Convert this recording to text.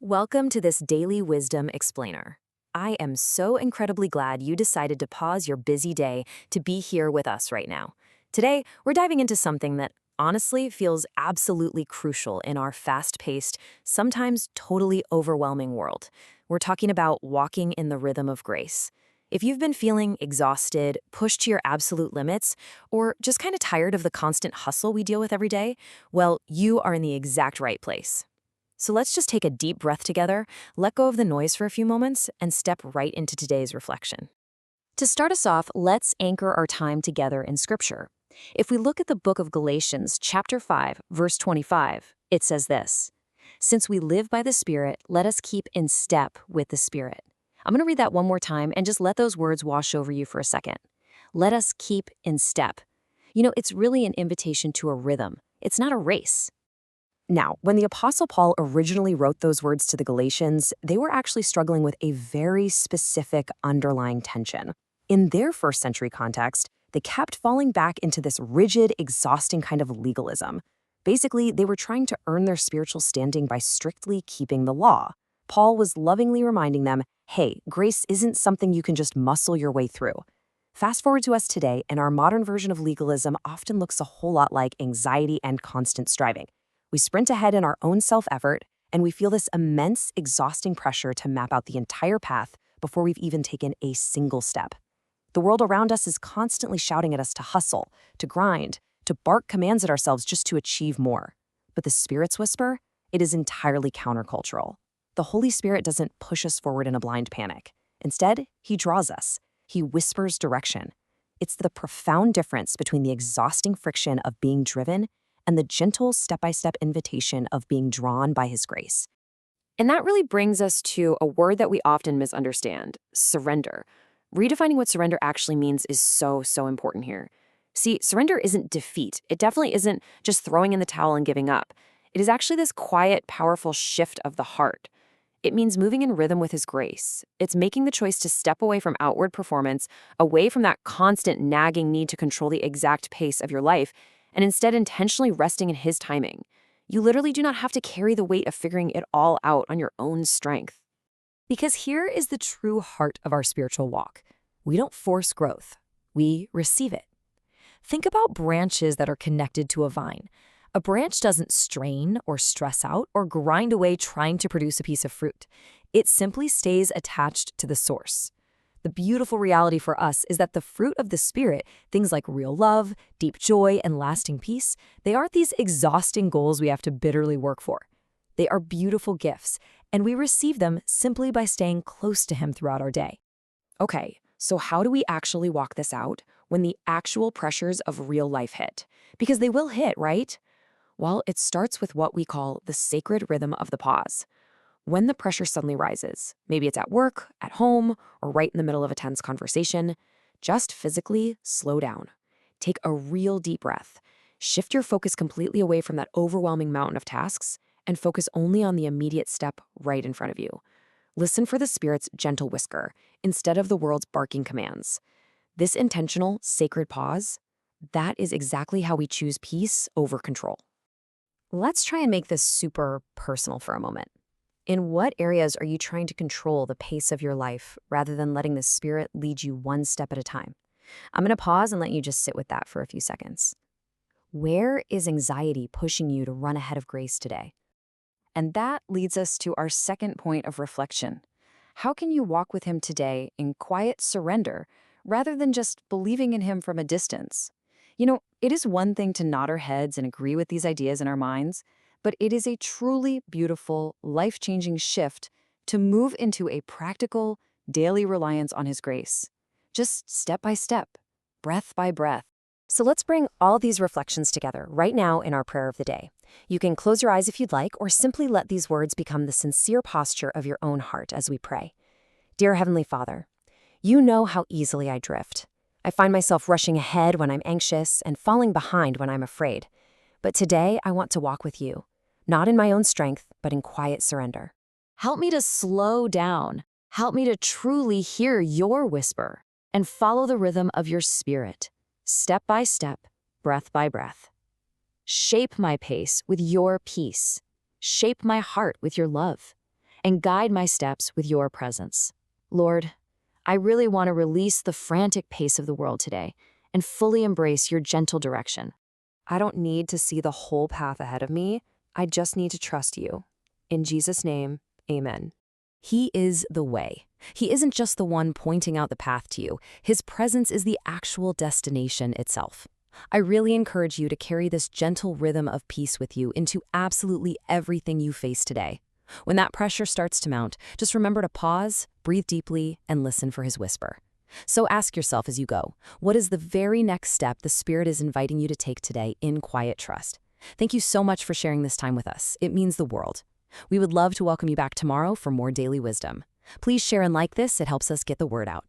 Welcome to this Daily Wisdom Explainer. I am so incredibly glad you decided to pause your busy day to be here with us right now. Today, we're diving into something that honestly feels absolutely crucial in our fast-paced, sometimes totally overwhelming world. We're talking about walking in the rhythm of grace. If you've been feeling exhausted, pushed to your absolute limits, or just kind of tired of the constant hustle we deal with every day, well, you are in the exact right place. So let's just take a deep breath together, let go of the noise for a few moments, and step right into today's reflection. To start us off, let's anchor our time together in Scripture. If we look at the book of Galatians, chapter 5, verse 25, it says this: "Since we live by the Spirit, let us keep in step with the Spirit." I'm going to read that one more time and just let those words wash over you for a second. Let us keep in step. It's really an invitation to a rhythm. It's not a race. Now, when the Apostle Paul originally wrote those words to the Galatians, they were actually struggling with a very specific underlying tension. In their first century context, they kept falling back into this rigid, exhausting kind of legalism. Basically, they were trying to earn their spiritual standing by strictly keeping the law. Paul was lovingly reminding them, hey, grace isn't something you can just muscle your way through. Fast forward to us today, and our modern version of legalism often looks a whole lot like anxiety and constant striving. We sprint ahead in our own self-effort, and we feel this immense, exhausting pressure to map out the entire path before we've even taken a single step. The world around us is constantly shouting at us to hustle, to grind, to bark commands at ourselves just to achieve more. But the Spirit's whisper, it is entirely countercultural. The Holy Spirit doesn't push us forward in a blind panic. Instead, He draws us. He whispers direction. It's the profound difference between the exhausting friction of being driven and the gentle step-by-step invitation of being drawn by His grace. And that really brings us to a word that we often misunderstand: surrender. Redefining what surrender actually means is so important here. See, surrender isn't defeat. It definitely isn't just throwing in the towel and giving up. It is actually this quiet, powerful shift of the heart. It means moving in rhythm with His grace. It's making the choice to step away from outward performance, away from that constant nagging need to control the exact pace of your life, and instead intentionally resting in His timing. You literally do not have to carry the weight of figuring it all out on your own strength. Because here is the true heart of our spiritual walk. We don't force growth. We receive it. Think about branches that are connected to a vine. A branch doesn't strain or stress out or grind away trying to produce a piece of fruit. It simply stays attached to the source. The beautiful reality for us is that the fruit of the Spirit, things like real love, deep joy, and lasting peace, they aren't these exhausting goals we have to bitterly work for. They are beautiful gifts, and we receive them simply by staying close to Him throughout our day. Okay, so how do we actually walk this out when the actual pressures of real life hit? Because they will hit, right? Well, it starts with what we call the sacred rhythm of the pause. When the pressure suddenly rises, maybe it's at work, at home, or right in the middle of a tense conversation, just physically slow down. Take a real deep breath. Shift your focus completely away from that overwhelming mountain of tasks and focus only on the immediate step right in front of you. Listen for the Spirit's gentle whisper instead of the world's barking commands. This intentional, sacred pause, that is exactly how we choose peace over control. Let's try and make this super personal for a moment. In what areas are you trying to control the pace of your life rather than letting the Spirit lead you one step at a time? I'm going to pause and let you just sit with that for a few seconds. Where is anxiety pushing you to run ahead of grace today? And that leads us to our second point of reflection. How can you walk with Him today in quiet surrender rather than just believing in Him from a distance? It is one thing to nod our heads and agree with these ideas in our minds, but it is a truly beautiful, life-changing shift to move into a practical, daily reliance on His grace. Just step by step, breath by breath. So let's bring all these reflections together right now in our prayer of the day. You can close your eyes if you'd like, or simply let these words become the sincere posture of your own heart as we pray. Dear Heavenly Father, You know how easily I drift. I find myself rushing ahead when I'm anxious and falling behind when I'm afraid. But today I want to walk with You, not in my own strength, but in quiet surrender. Help me to slow down. Help me to truly hear Your whisper and follow the rhythm of Your Spirit, step by step, breath by breath. Shape my pace with Your peace. Shape my heart with Your love. and guide my steps with your presence. Lord, I really want to release the frantic pace of the world today and fully embrace your gentle direction. I don't need to see the whole path ahead of me. I just need to trust you. In Jesus' name, amen. He is the way. He isn't just the one pointing out the path to you. His presence is the actual destination itself. I really encourage you to carry this gentle rhythm of peace with you into absolutely everything you face today. When that pressure starts to mount, just remember to pause, breathe deeply, and listen for his whisper. So ask yourself as you go, what is the very next step the Spirit is inviting you to take today in quiet trust? Thank you so much for sharing this time with us. It means the world. We would love to welcome you back tomorrow for more daily wisdom. Please share and like this. It helps us get the word out.